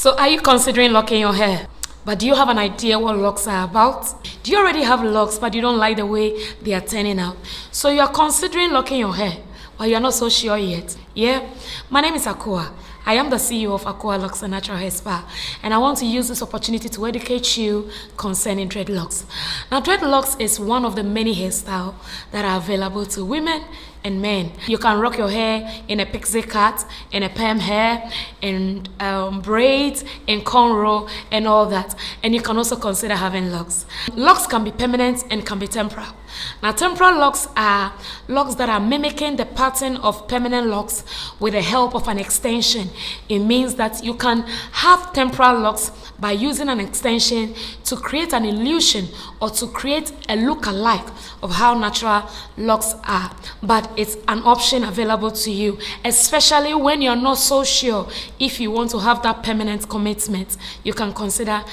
So are you considering locking your hair? But do you have an idea what locks are about? Do you already have locks but you don't like the way they are turning out? So you are considering locking your hair, but you are not so sure yet. Yeah? My name is Akua. I am the CEO of Akua Locks and Natural Hair Spa, and I want to use this opportunity to educate you concerning dreadlocks. Now, dreadlocks is one of the many hairstyles that are available to women and men. You can rock your hair in a pixie cut, in a perm hair, in braids, in cornrow, and all that. And you can also consider having locks. Locks can be permanent and can be temporal. Now, temporal locks are locks that are mimicking the pattern of permanent locks with the help of an extension. It means that you can have temporal locks by using an extension to create an illusion or to create a look-alike of how natural locks are. But it's an option available to you, especially when you're not so sure if you want to have that permanent commitment. You can consider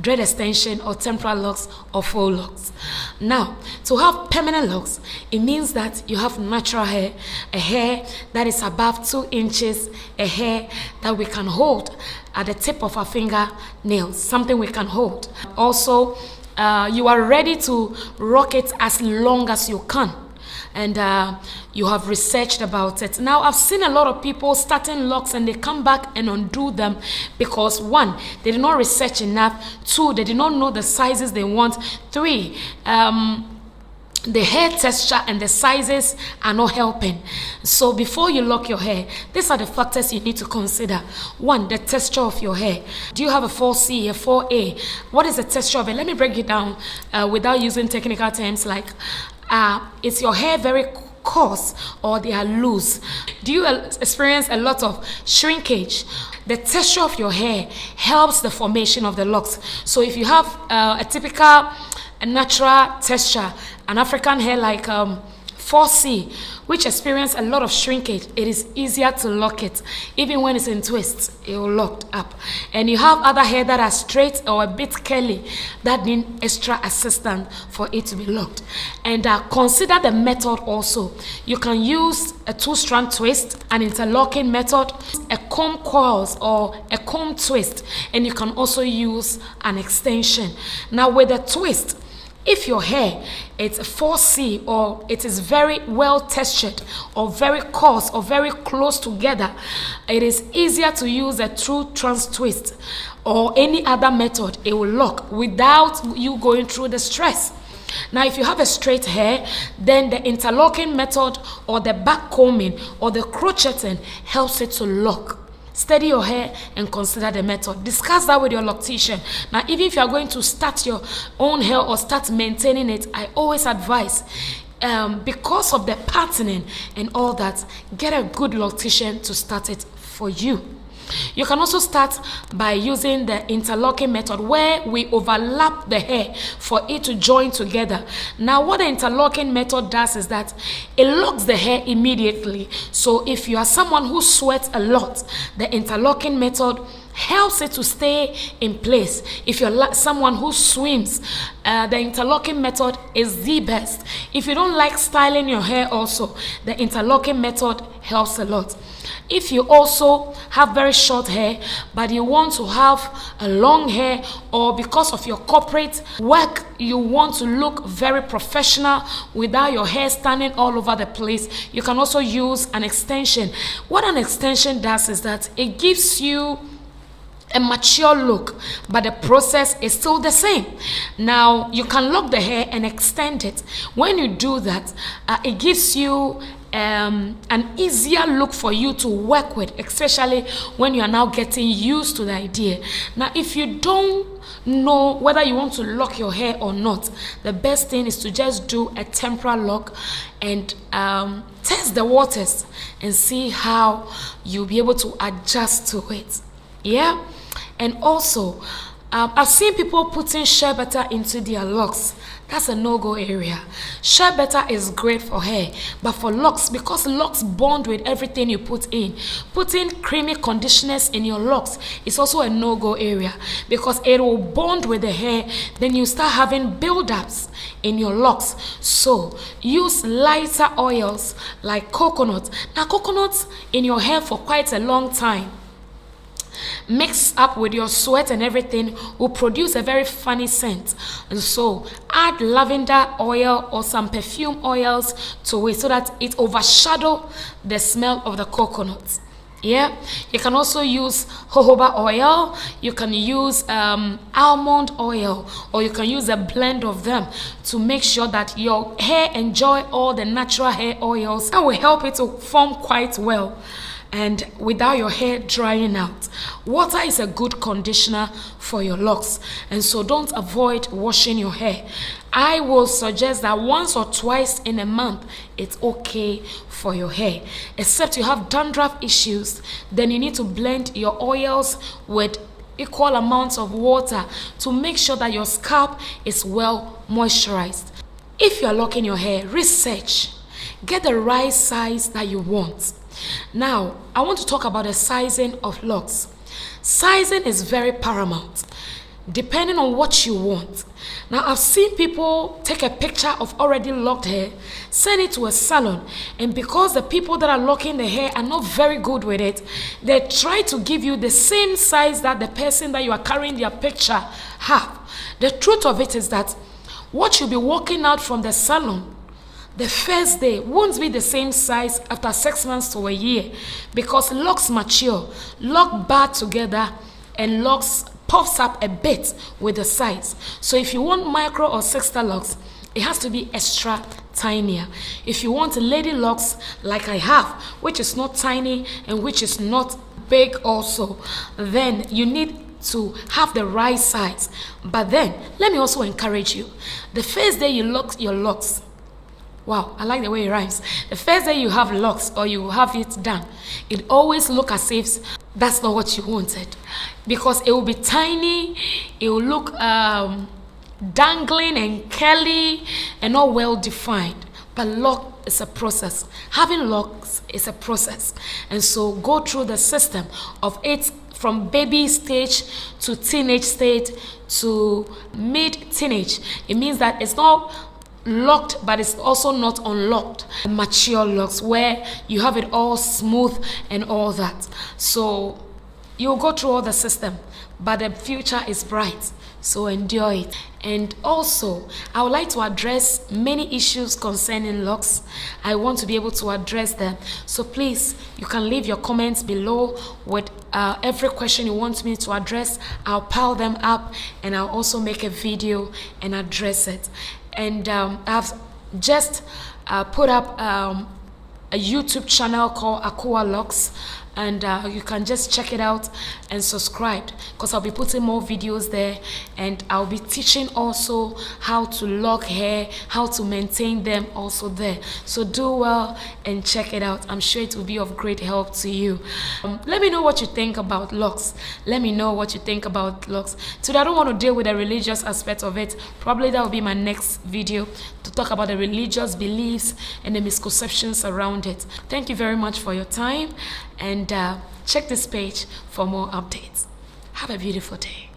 dread extension or temporal locks or faux locks. Now, to have permanent locks, it means that you have natural hair, a hair that is above 2 inches, a hair that we can hold at the tip of our finger nails, something we can hold. Also, you are ready to rock it as long as you can. And you have researched about it. Now, I've seen a lot of people starting locks and they come back and undo them because 1, they did not research enough. 2, they did not know the sizes they want. 3, the hair texture and the sizes are not helping. So before you lock your hair, these are the factors you need to consider. 1, the texture of your hair. Do you have a 4C, a 4A? What is the texture of it? Let me break it down without using technical terms like is your hair very coarse or they are loose? Do you experience a lot of shrinkage? The texture of your hair helps the formation of the locks. So if you have a typical natural texture, an African hair like 4C, which experience a lot of shrinkage, it is easier to lock it. Even when it's in twists, it will lock up. And you have other hair that are straight or a bit curly that need extra assistance for it to be locked. And consider the method also. You can use a 2-strand twist, an interlocking method, a comb coils or a comb twist, and you can also use an extension. Now with a twist, if your hair it's 4C or it is very well textured or very coarse or very close together, it is easier to use a true trans twist or any other method. It will lock without you going through the stress. Now, if you have a straight hair, then the interlocking method or the back combing or the crocheting helps it to lock. Study your hair and consider the method. Discuss that with your loctician. Now, even if you are going to start your own hair or start maintaining it, I always advise, because of the patterning and all that, get a good loctician to start it for you. You can also start by using the interlocking method where we overlap the hair for it to join together. Now, what the interlocking method does is that it locks the hair immediately. So if you are someone who sweats a lot, the interlocking method helps it to stay in place. If you're someone who swims, the interlocking method is the best. If you don't like styling your hair also, the interlocking method helps a lot. If you also have very short hair, but you want to have a long hair, or because of your corporate work, you want to look very professional without your hair standing all over the place, you can also use an extension. What an extension does is that it gives you a mature look, but the process is still the same. Now, you can lock the hair and extend it. When you do that, it gives you an easier look for you to work with, especially when you are now getting used to the idea. Now, if you don't know whether you want to lock your hair or not, the best thing is to just do a temporal lock and test the waters and see how you'll be able to adjust to it. Yeah. And also, I've seen people putting shea butter into their locks. That's a no-go area. Shea butter is great for hair, but for locks, because locks bond with everything you put in, putting creamy conditioners in your locks is also a no-go area because it will bond with the hair. Then you start having build-ups in your locks. So use lighter oils like coconut. Now, coconut in your hair for quite a long time mixed up with your sweat and everything will produce a very funny scent. And so add lavender oil or some perfume oils to it so that it overshadow the smell of the coconut. Yeah, you can also use jojoba oil, you can use almond oil, or you can use a blend of them to make sure that your hair enjoy all the natural hair oils. That will help it to form quite well and without your hair drying out. Water is a good conditioner for your locks, and so don't avoid washing your hair. I will suggest that once or twice in a month it's okay for your hair, except you have dandruff issues. Then you need to blend your oils with equal amounts of water to make sure that your scalp is well moisturized. If you are locking your hair, research, get the right size that you want. Now I want to talk about the sizing of locks. Sizing is very paramount depending on what you want. Now I've seen people take a picture of already locked hair, send it to a salon, and because the people that are locking the hair are not very good with it, they try to give you the same size that the person that you are carrying their picture have. The truth of it is that what you'll be walking out from the salon the first day won't be the same size after 6 months to a year, because locks mature, lock bad together, and locks puffs up a bit with the size. So if you want micro or sister locks, it has to be extra tinier. If you want lady locks like I have, which is not tiny and which is not big also, then you need to have the right size. But then let me also encourage you, the first day you lock your locks, wow, I like the way it rhymes. The first day you have locks or you have it done, it always look as if that's not what you wanted, because it will be tiny, it will look dangling and curly and not well defined. But lock is a process. Having locks is a process, and so go through the system of it from baby stage to teenage stage to mid-teenage. It means that it's not locked, but it's also not unlocked. Mature locks where you have it all smooth and all that. So you'll go through all the system, but the future is bright, so endure it. And also I would like to address many issues concerning locks. I want to be able to address them, so please, you can leave your comments below with every question you want me to address. I'll pile them up and I'll also make a video and address it. And I've just put up a YouTube channel called Akua Locks, and you can just check it out and subscribe, because I'll be putting more videos there, and I'll be teaching also how to lock hair, how to maintain them also there. So do well and check it out. I'm sure it will be of great help to you. Let me know what you think about locks. Let me know what you think about locks. Today I don't want to deal with the religious aspect of it. Probably that will be my next video, to talk about the religious beliefs and the misconceptions around it. Thank you very much for your time, and check this page for more updates. Have a beautiful day.